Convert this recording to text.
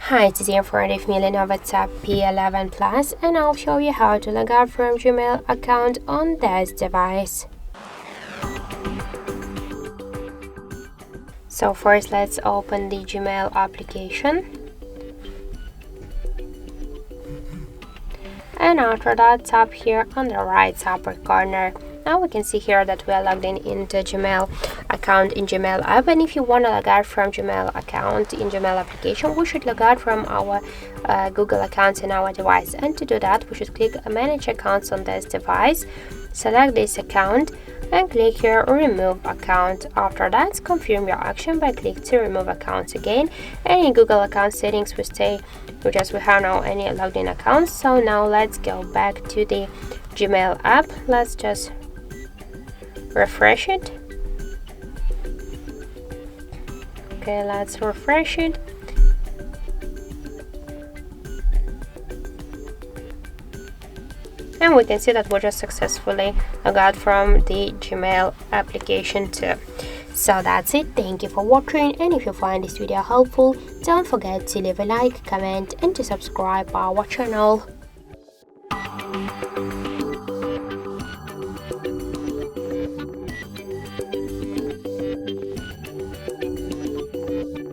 Hi, today in front of me Lenovo Tab P11 Plus, and I'll show you how to log out from Gmail account on this device. So first let's open the Gmail application. And after that, tap here on the right upper corner. Now we can see here that we are logged in into Gmail account in Gmail app, and if you want to log out from Gmail account in Gmail application, we should log out from our Google account in our device. And to do that, we should click manage accounts on this device, select this account and click here remove account. After that, confirm your action by click to remove account again, and in Google account settings we stay because we have now any logged in accounts. So now let's go back to the Gmail app. Let's just refresh it. Okay, let's refresh it. And we can see that we just successfully logged out from the Gmail application too. So that's it. Thank you for watching, and if you find this video helpful, don't forget to leave a like, comment and to subscribe our channel.